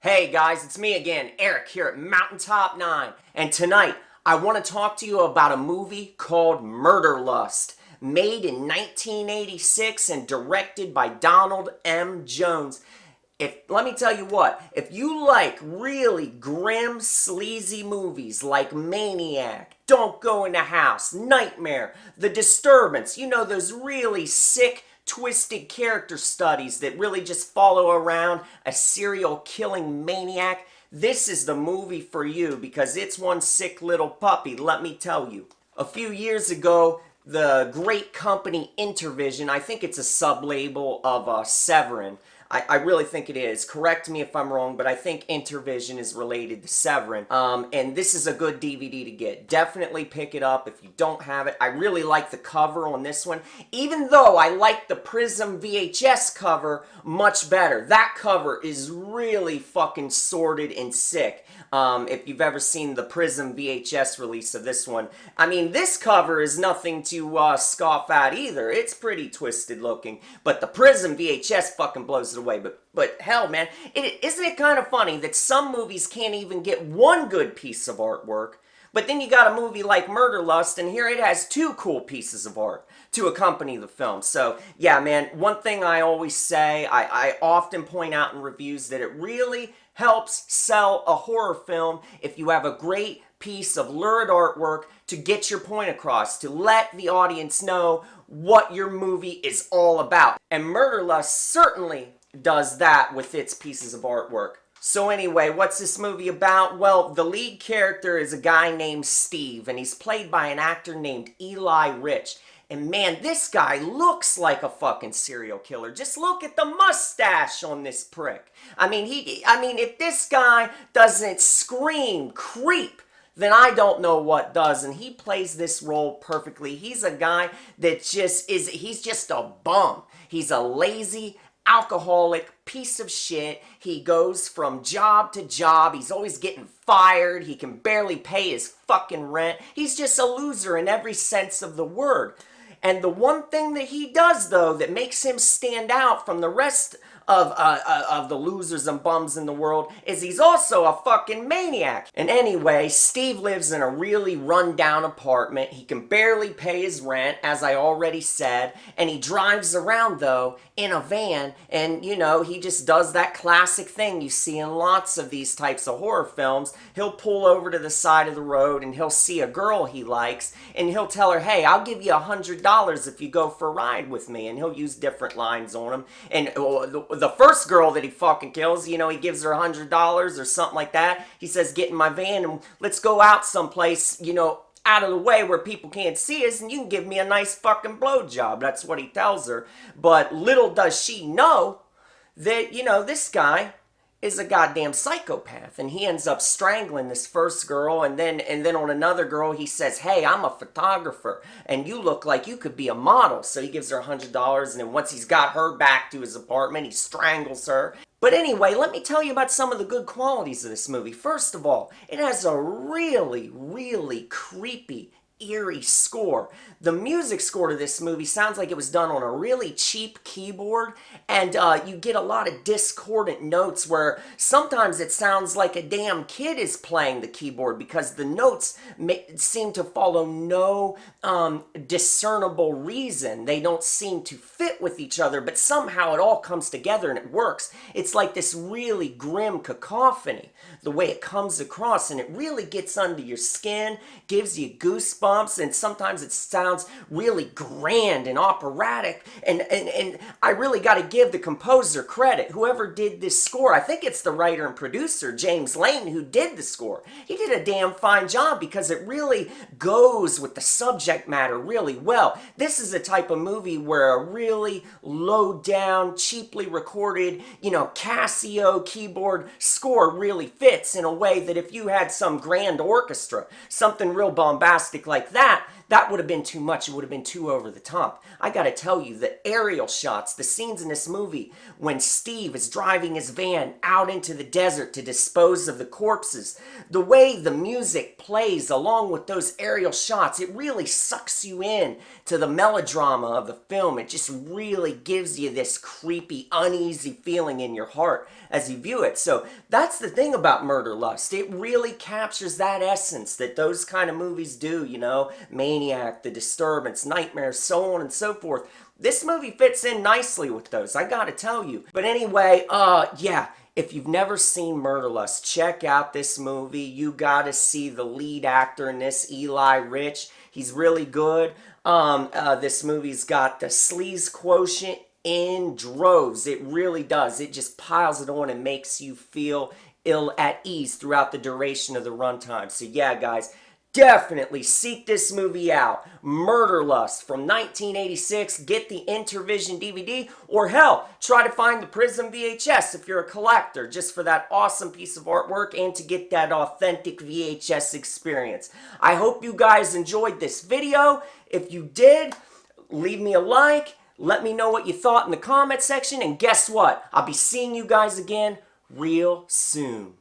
Hey guys, it's me again, Eric here at Mountaintop 9. And tonight, I want to talk to you about a movie called Murderlust, made in 1986 and directed by Donald M. Jones. Let me tell you what, if you like really grim, sleazy movies like Maniac, Don't Go in the House, Nightmare, The Disturbance, those really sick, twisted character studies that really just follow around a serial killing maniac, this is the movie for you because it's one sick little puppy, let me tell you. A few years ago, the great company Intervision, I think it's a sub-label of Severin. I really think it is. Correct me if I'm wrong, but I think Intervision is related to Severin. And this is a good DVD to get. Definitely pick it up if you don't have it. I really like the cover on this one, even though I like the Prism VHS cover much better. That cover is really fucking sordid and sick. If you've ever seen the Prism VHS release of this one. I mean, this cover is nothing to scoff at either. It's pretty twisted looking. But the Prism VHS fucking blows it away. But hell, man, isn't it kind of funny that some movies can't even get one good piece of artwork? But then you got a movie like Murderlust, and here it has two cool pieces of art to accompany the film. So, yeah, man, one thing I always say, I often point out in reviews that it really helps sell a horror film if you have a great piece of lurid artwork to get your point across, to let the audience know what your movie is all about. And Murderlust certainly does that with its pieces of artwork. So anyway, what's this movie about? Well, the lead character is a guy named Steve, and he's played by an actor named Eli Rich. And man, this guy looks like a fucking serial killer. Just look at the mustache on this prick. I mean, if this guy doesn't scream creep, then I don't know what does. And he plays this role perfectly. He's a guy that he's just a bum. He's a lazy, alcoholic piece of shit. He goes from job to job. He's always getting fired. He can barely pay his fucking rent. He's just a loser in every sense of the word. And the one thing that he does, though, that makes him stand out from the rest of the losers and bums in the world is he's also a fucking maniac. And anyway, Steve lives in a really run-down apartment. He can barely pay his rent, as I already said, and he drives around, though, in a van, and, he just does that classic thing you see in lots of these types of horror films. He'll pull over to the side of the road, and he'll see a girl he likes, and he'll tell her, hey, I'll give you $100 if you go for a ride with me, and he'll use different lines on him. And the first girl that he fucking kills, he gives her $100 or something like that. He says, get in my van and let's go out someplace, out of the way where people can't see us, and you can give me a nice fucking blowjob. That's what he tells her. But little does she know that, this guy is a goddamn psychopath, and he ends up strangling this first girl, and then on another girl he says, hey, I'm a photographer and you look like you could be a model. So he gives her $100, and then once he's got her back to his apartment, he strangles her. But anyway, let me tell you about some of the good qualities of this movie. First of all, it has a really, really creepy, eerie score. The music score to this movie sounds like it was done on a really cheap keyboard, and you get a lot of discordant notes where sometimes it sounds like a damn kid is playing the keyboard because the notes seem to follow no discernible reason. They don't seem to fit with each other, but somehow it all comes together and it works. It's like this really grim cacophony, the way it comes across, and it really gets under your skin, gives you goosebumps, and sometimes it sounds really grand and operatic, and I really got to give the composer credit. Whoever did this score, I think it's the writer and producer, James Lane, who did the score. He did a damn fine job because it really goes with the subject matter really well. This is a type of movie where a really low-down, cheaply recorded, Casio keyboard score really fits in a way that if you had some grand orchestra, something real bombastic like that, that would have been too much. It would have been too over the top. I gotta tell you, the aerial shots, the scenes in this movie when Steve is driving his van out into the desert to dispose of the corpses, the way the music plays along with those aerial shots, it really sucks you in to the melodrama of the film. It just really gives you this creepy, uneasy feeling in your heart as you view it. So that's the thing about Murderlust. It really captures that essence that those kind of movies do, you know, Maniac, The Disturbance, Nightmares, so on and so forth. This movie fits in nicely with those, I gotta tell you. But anyway, yeah, if you've never seen Murderlust, check out this movie. You gotta see the lead actor in this, Eli Rich. He's really good. This movie's got the sleaze quotient in droves. It really does. It just piles it on and makes you feel ill at ease throughout the duration of the runtime. So yeah, guys, definitely seek this movie out. Murderlust from 1986. Get the Intervision DVD, or hell, try to find the Prism VHS if you're a collector, just for that awesome piece of artwork and to get that authentic VHS experience. I hope you guys enjoyed this video. If you did, leave me a like. Let me know what you thought in the comment section, and guess what? I'll be seeing you guys again real soon.